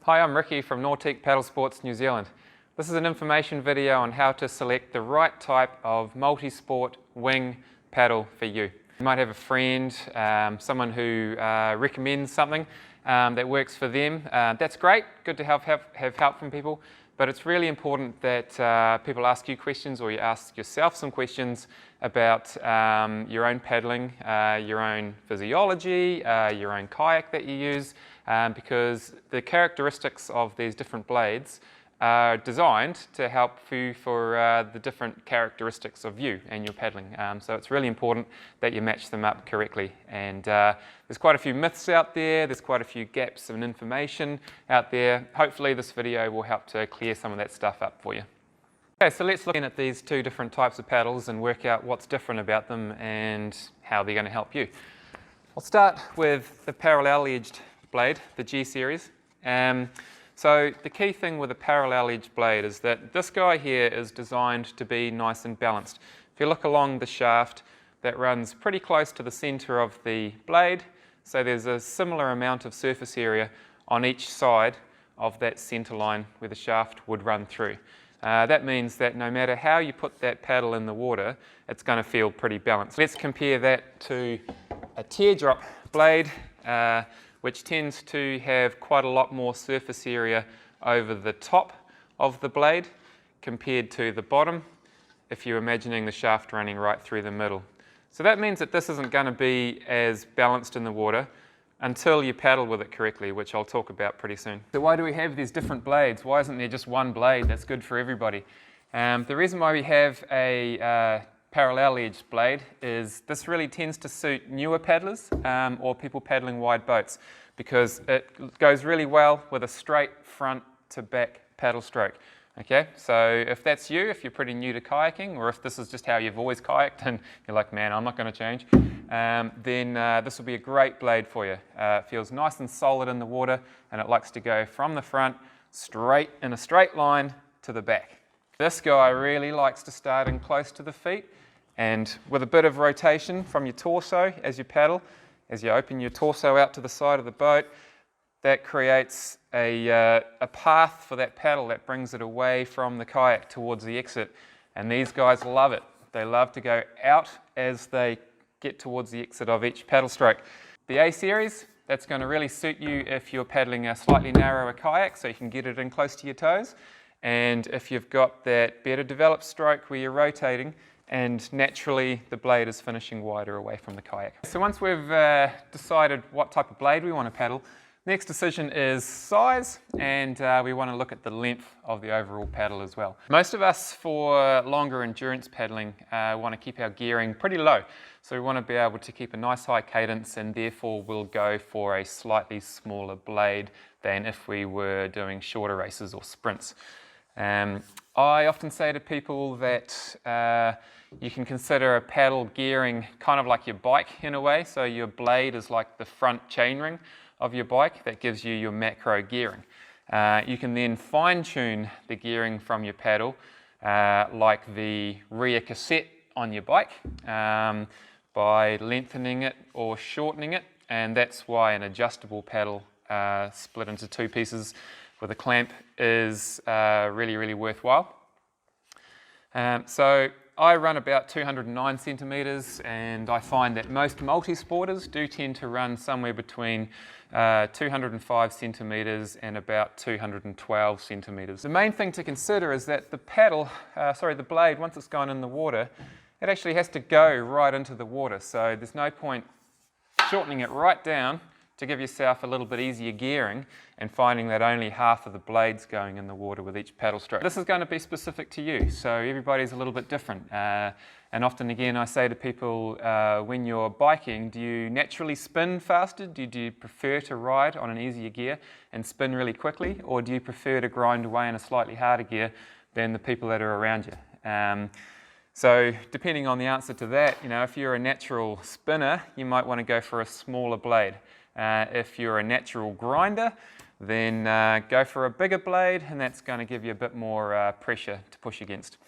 Hi, I'm Ricky from Nautique Paddle Sports New Zealand. This is an information video on how to select the right type of multi-sport wing paddle for you. You might have a friend, someone who recommends something that works for them. That's great, good to have help from people, but it's really important that people ask you questions, or you ask yourself some questions about your own paddling, your own physiology, your own kayak that you use, because the characteristics of these different blades are designed to help you for the different characteristics of you and your paddling. So it's really important that you match them up correctly. And there's quite a few myths out there, there's quite a few gaps in information out there. Hopefully this video will help to clear some of that stuff up for you. Okay, so let's look at these two different types of paddles and work out what's different about them and how they're going to help you. I'll start with the parallel edged blade, the G series. So the key thing with a parallel edged blade is that this guy here is designed to be nice and balanced. If you look along the shaft, that runs pretty close to the center of the blade, so there's a similar amount of surface area on each side of that center line where the shaft would run through. That means that no matter how you put that paddle in the water, it's going to feel pretty balanced. Let's compare that to a teardrop blade, which tends to have quite a lot more surface area over the top of the blade compared to the bottom, if you're imagining the shaft running right through the middle. So that means that this isn't going to be as balanced in the water until you paddle with it correctly, which I'll talk about pretty soon. So why do we have these different blades? Why isn't there just one blade that's good for everybody? The reason why we have a parallel edged blade is this really tends to suit newer paddlers or people paddling wide boats, because it goes really well with a straight front to back paddle stroke. Okay, so if that's you, if you're pretty new to kayaking, or if this is just how you've always kayaked and you're like, man, I'm not going to change, then this will be a great blade for you. It feels nice and solid in the water, and it likes to go from the front straight in a straight line to the back. This guy really likes to start in close to the feet, and with a bit of rotation from your torso as you paddle, as you open your torso out to the side of the boat, that creates a path for that paddle that brings it away from the kayak towards the exit. And these guys love it. They love to go out as they get towards the exit of each paddle stroke. The A series, that's going to really suit you if you're paddling a slightly narrower kayak, so you can get it in close to your toes. And if you've got that better developed stroke where you're rotating, and naturally the blade is finishing wider away from the kayak. So once we've decided what type of blade we want to paddle, next decision is size, and we want to look at the length of the overall paddle as well. Most of us, for longer endurance paddling, want to keep our gearing pretty low. So we want to be able to keep a nice high cadence, and therefore we'll go for a slightly smaller blade than if we were doing shorter races or sprints. I often say to people that you can consider a paddle gearing kind of like your bike in a way. So your blade is like the front chainring of your bike that gives you your macro gearing. You can then fine-tune the gearing from your paddle like the rear cassette on your bike by lengthening it or shortening it, and that's why an adjustable paddle split into two pieces with a clamp is really worthwhile. So I run about 209 centimetres, and I find that most multi-sporters do tend to run somewhere between 205 centimetres and about 212 centimetres. The main thing to consider is that the blade, once it's gone in the water, it actually has to go right into the water. So there's no point shortening it right down to give yourself a little bit easier gearing and finding that only half of the blade's going in the water with each paddle stroke. This is going to be specific to you, so everybody's a little bit different. And often again I say to people, when you're biking, do you naturally spin faster? Do you prefer to ride on an easier gear and spin really quickly? Or do you prefer to grind away in a slightly harder gear than the people that are around you? So depending on the answer to that, if you're a natural spinner, you might want to go for a smaller blade. If you're a natural grinder, then go for a bigger blade, and that's going to give you a bit more pressure to push against.